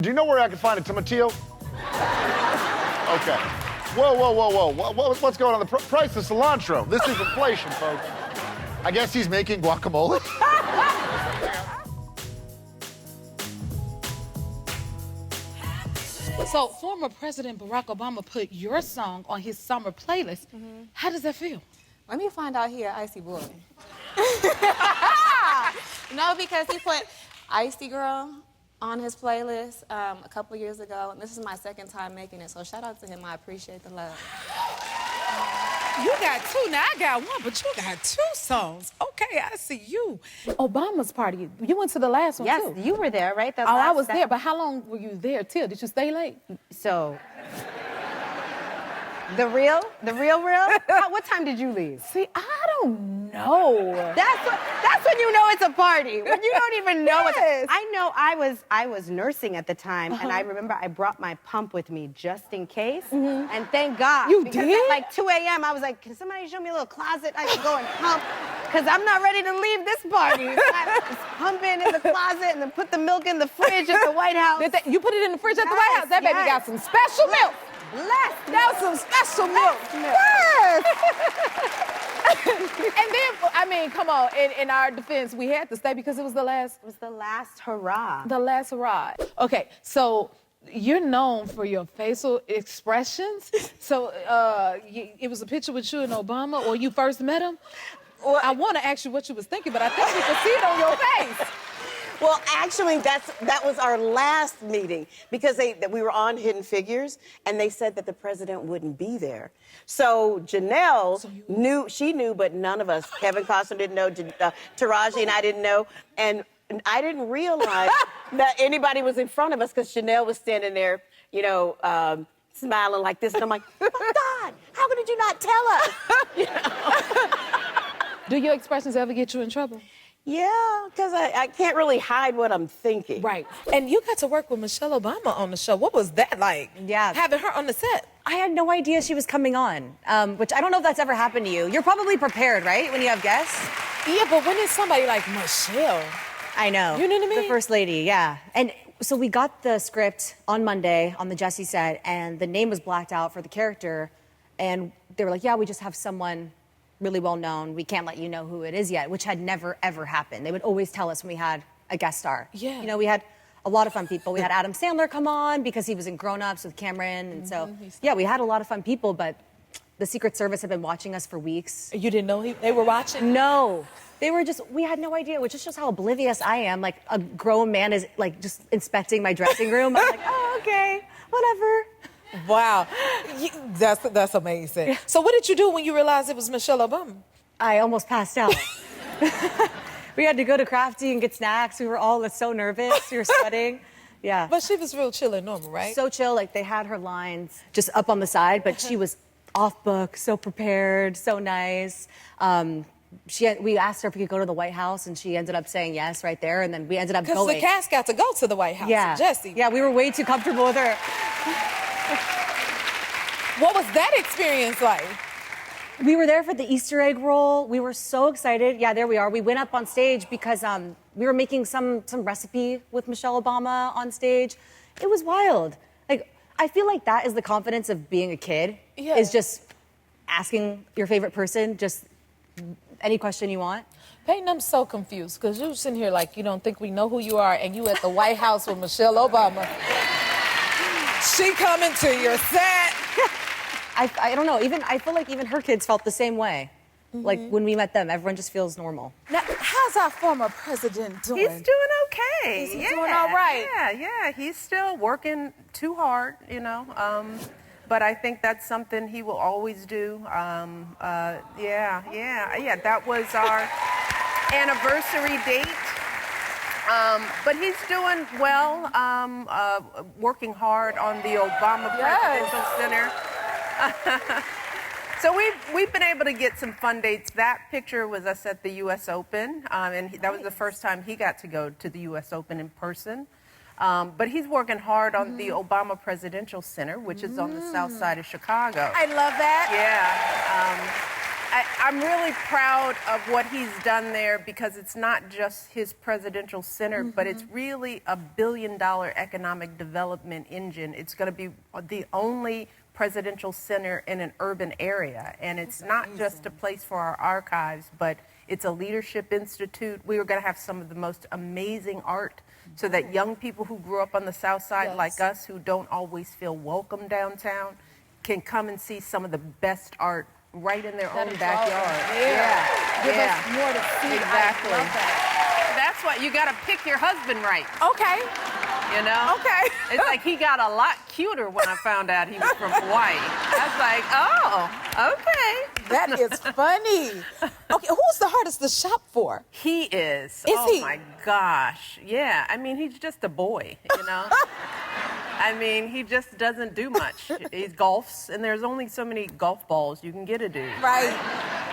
Do you know where I can find a tomatillo? Okay. Whoa. What's going on? The price of cilantro. This is inflation, folks. I guess he's making guacamole. So, former President Barack Obama put your song on his summer playlist. How does that feel? Let me find out here, Icy Boy. No, because he put Icy Girl on his playlist a couple years ago, and this is my second time making it, so shout out to him. I appreciate the love. You got two. Now I got one, but you got two songs. Okay, I see you. Obama's party. You went to the last one, too. Yes, you were there, right? Oh, I was there, but how long were you there till? Did you stay late? So, the real? What time did you leave? See, I don't know. That's when you know it's a party. When you don't even know Yes. I know I was nursing at the time, and I remember I brought my pump with me just in case. And thank God. You because did? At like 2 a.m. I was like, can somebody show me a little closet I can go and pump? Because I'm not ready to leave this party. I was pumping in the closet and then put the milk in the fridge at the White House. You put it in the fridge at the White House? That baby got some special milk. Blessed. That was some special milk. Yes. And then, I mean, come on, in our defense, we had to stay because it was the last. It was the last hurrah. The last hurrah. Okay, so you're known for your facial expressions. So it was a picture with you and Obama, or you first met him? Well, I want to ask you what you was thinking, but I think we can see it on your face. Well, actually, that was our last meeting because we were on Hidden Figures, and they said that the president wouldn't be there. So Janelle knew, but none of us, Kevin Costner didn't know, Taraji and I didn't know, and I didn't realize that anybody was in front of us because Janelle was standing there, you know, smiling like this, and I'm like, oh my God, how did you not tell us? You know? Do your expressions ever get you in trouble? Yeah, because I can't really hide what I'm thinking. Right. And you got to work with Michelle Obama on the show. What was that like? Yeah. Having her on the set. I had no idea she was coming on, which I don't know if that's ever happened to you. You're probably prepared, right, when you have guests? Yeah, but when it's somebody like Michelle. I know. You know what I mean? The First Lady, yeah. And so we got the script on Monday on the Jesse set, and the name was blacked out for the character. And they were like, yeah, we just have someone really well known. We can't let you know who it is yet, which had never, ever happened. They would always tell us when we had a guest star. Yeah. You know, we had a lot of fun people. We had Adam Sandler come on because he was in Grown Ups with Cameron. And so, yeah, we had a lot of fun people, but the Secret Service had been watching us for weeks. You didn't know they were watching? No. They were just, we had no idea, which just shows how oblivious I am. Like, a grown man is, like, just inspecting my dressing room. I'm like, oh, okay, whatever. Wow. That's amazing. So what did you do when you realized it was Michelle Obama? I almost passed out. We had to go to Crafty and get snacks. We were all so nervous. We were sweating. Yeah. But she was real chill and normal, right? So chill. Like, they had her lines just up on the side, but she was off book, so prepared, so nice. We asked her if we could go to the White House, and she ended up saying yes right there, and then we ended up going. Because the cast got to go to the White House. Yeah. Jesse. Yeah, we were way too comfortable with her. What was that experience like? We were there for the Easter egg roll. We were so excited. Yeah, there we are. We went up on stage because we were making some recipe with Michelle Obama on stage. It was wild. Like, I feel like that is the confidence of being a kid. Yeah. Is just asking your favorite person just any question you want. Peyton, I'm so confused because you're sitting here like you don't think we know who you are, and you at the White House with Michelle Obama. She coming to your set. I don't know. I feel like even her kids felt the same way. Like, when we met them, everyone just feels normal. Now, how's our former president doing? He's doing okay. He's doing all right. Yeah. He's still working too hard, you know. But I think that's something he will always do. That was our anniversary date. But he's doing well, working hard on the Obama Presidential Center. So we've been able to get some fun dates. That picture was us at the U.S. Open, and that was the first time he got to go to the U.S. Open in person. But he's working hard on the Obama Presidential Center, which is on the south side of Chicago. I love that. Yeah. I'm really proud of what he's done there because it's not just his presidential center, but it's really a billion-dollar economic development engine. It's going to be the only presidential center in an urban area, and it's not just a place for our archives, but it's a leadership institute. We were going to have some of the most amazing art so that young people who grew up on the South Side like us, who don't always feel welcome downtown, can come and see some of the best art right in their own backyard. Give us more to see. Exactly. I love that. That's why you got to pick your husband right. Okay. You know? Okay. It's like he got a lot cuter when I found out he was from Hawaii. I was like, oh, okay. That is funny. Okay, who's the hardest to shop for? He is. Is oh he? My gosh. Yeah. I mean, he's just a boy, you know? I mean, he just doesn't do much. He golfs, and there's only so many golf balls you can get a dude. Right.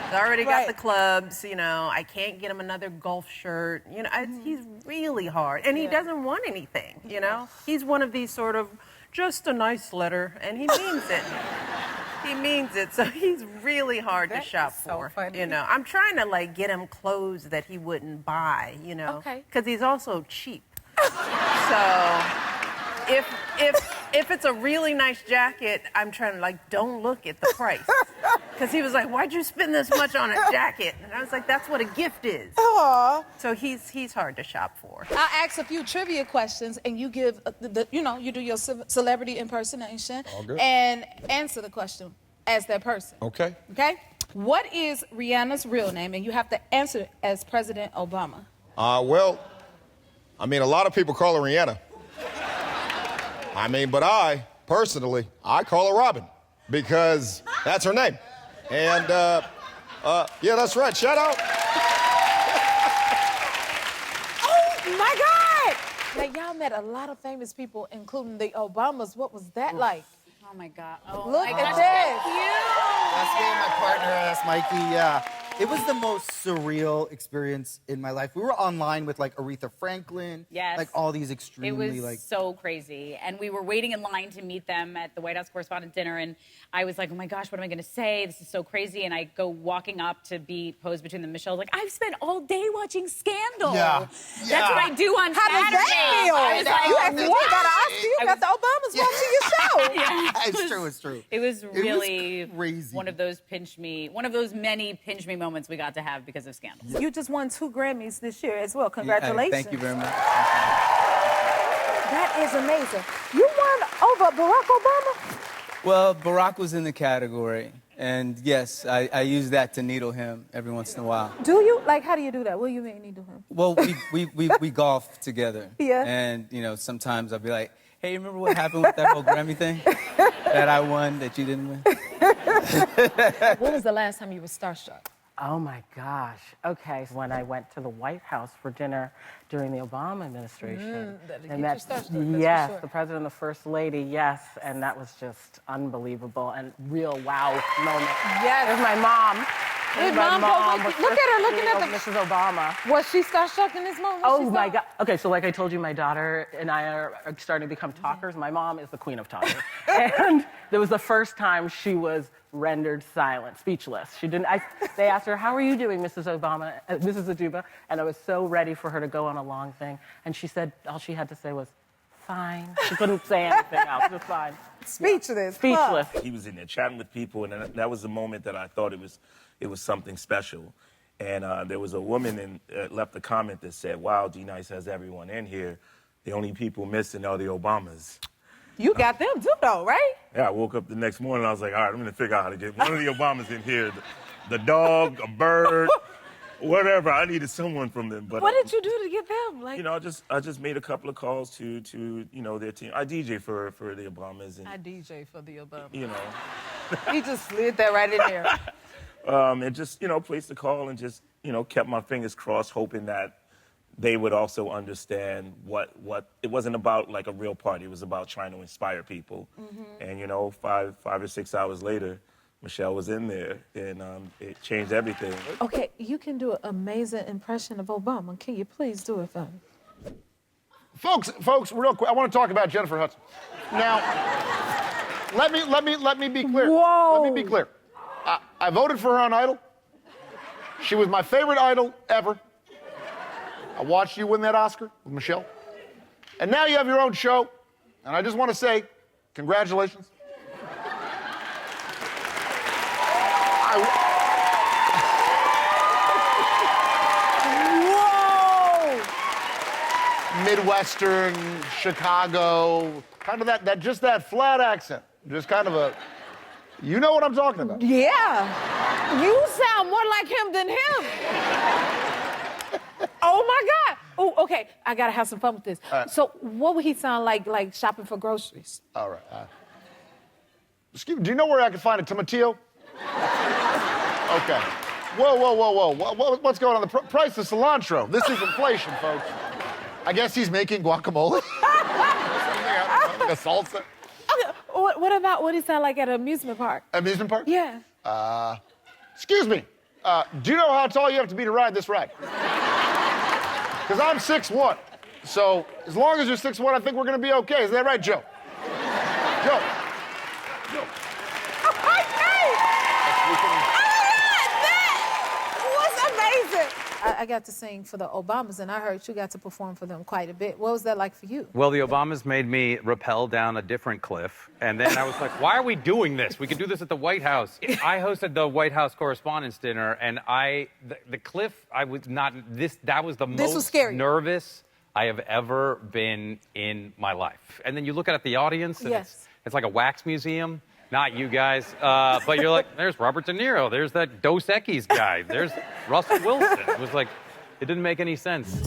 He's already got the clubs, you know. I can't get him another golf shirt. You know, he's really hard. And he doesn't want anything, you know. He's one of these sort of, just a nice letter, and he means it. He means it, so he's really hard to shop for. Funny. You know, I'm trying to like get him clothes that he wouldn't buy, you know, because he's also cheap. So if it's a really nice jacket, I'm trying to like, don't look at the price, because he was like, why'd you spend this much on a jacket? And I was like, that's what a gift is. Aww. So he's hard to shop for. I'll ask a few trivia questions, and you give you do your celebrity impersonation and answer the question as that person. Okay. Okay. What is Rihanna's real name? And you have to answer it as President Obama. Well, I mean, a lot of people call her Rihanna. I mean, but I, personally, I call her Robin because that's her name. And, yeah, that's right. Shout out. Oh, my God. Like, y'all met a lot of famous people, including the Obamas. What was that like? Oh, my God. Oh, Look at this. That's me and my partner, that's Mikey, yeah. It was the most surreal experience in my life. We were online with like Aretha Franklin. Yes. Like all these extremely It was so crazy. And we were waiting in line to meet them at the White House Correspondent Dinner. And I was like, oh my gosh, what am I going to say? This is so crazy. And I go walking up to be posed between them. Michelle's like, I've spent all day watching Scandal. Yeah. That's what I do on How does Saturday. that feel? I was like, You actually got an Oscar. You got the Obamas watching your show. Yeah. It's true. It was really crazy. one of those many pinch me moments we got to have because of Scandal. You just won 2 Grammys this year as well. Congratulations. Thank you very much. That is amazing. You won over Barack Obama? Well, Barack was in the category. And yes, I use that to needle him every once in a while. Do you? Like, how do you do that? What do you mean needle him? Well, we golf together. Yeah. And, you know, sometimes I'll be like, hey, remember what happened with that whole Grammy thing? That I won, that you didn't win? When was the last time you were starstruck? Oh my gosh. Okay, when I went to the White House for dinner during the Obama administration. And that's yes, the president and the first lady, yes, and that was just unbelievable and real wow moment. Yes. There's my mom. His My mom was look at her looking at the Mrs. Obama. Was she starstruck in this moment? Oh my God. Okay, so like I told you, my daughter and I are starting to become talkers. My mom is the queen of talkers. And there was the first time she was rendered silent, speechless. She didn't, they asked her, how are you doing, Mrs. Obama, Mrs. Aduba? And I was so ready for her to go on a long thing. And she said, all she had to say was, fine. She couldn't say anything else, just fine. Speechless. Speechless. He was in there chatting with people, and that was the moment that I thought it was something special. And there was a woman left a comment that said, wow, D-Nice has everyone in here. The only people missing are the Obamas. You got them too, though, right? Yeah, I woke up the next morning, I was like, all right, I'm going to figure out how to get one of the Obamas in here. The dog, a bird, whatever. I needed someone from them. But what did you do to get them? Like, you know, I just made a couple of calls to you know, their team. I DJ for the Obamas. And, I DJ for the Obamas. You know. He just slid that right in there. And just, you know, placed the call and just, you know, kept my fingers crossed, hoping that they would also understand what it wasn't about like a real party. It was about trying to inspire people. And, you know, five or 6 hours later, Michelle was in there, and it changed everything. Okay, you can do an amazing impression of Obama. Can you please do it for me? Folks, real quick, I want to talk about Jennifer Hudson. Now, let me be clear. Whoa. Let me be clear. I voted for her on Idol. She was my favorite Idol ever. I watched you win that Oscar with McHale. And now you have your own show. And I just want to say, congratulations. Whoa! Midwestern, Chicago, kind of that just that flat accent. Just kind of a, you know what I'm talking about. Yeah. You sound more like him than him. Oh my God. Oh, okay. I gotta have some fun with this. So, what would he sound like shopping for groceries? All right. Excuse me, do you know where I can find a tomatillo? Okay. Whoa. What's going on? The price of cilantro. This is inflation, folks. I guess he's making guacamole. Like a salsa. Okay. What about what he sound like at an amusement park? Amusement park? Yeah. Excuse me. Do you know how tall you have to be to ride this ride? Because I'm 6'1". So as long as you're 6'1", I think we're going to be okay. Is that right, Joe? Joe. I got to sing for the Obamas, and I heard you got to perform for them quite a bit. What was that like for you? Well, the Obamas made me rappel down a different cliff, and then I was like, why are we doing this? We could do this at the White House. I hosted the White House Correspondents' Dinner, and the cliff, I was not, that was the most nervous I have ever been in my life. And then you look at the audience, and it's like a wax museum. Not you guys, but you're like, there's Robert De Niro, there's that Dos Equis guy, there's Russell Wilson. It was like, it didn't make any sense.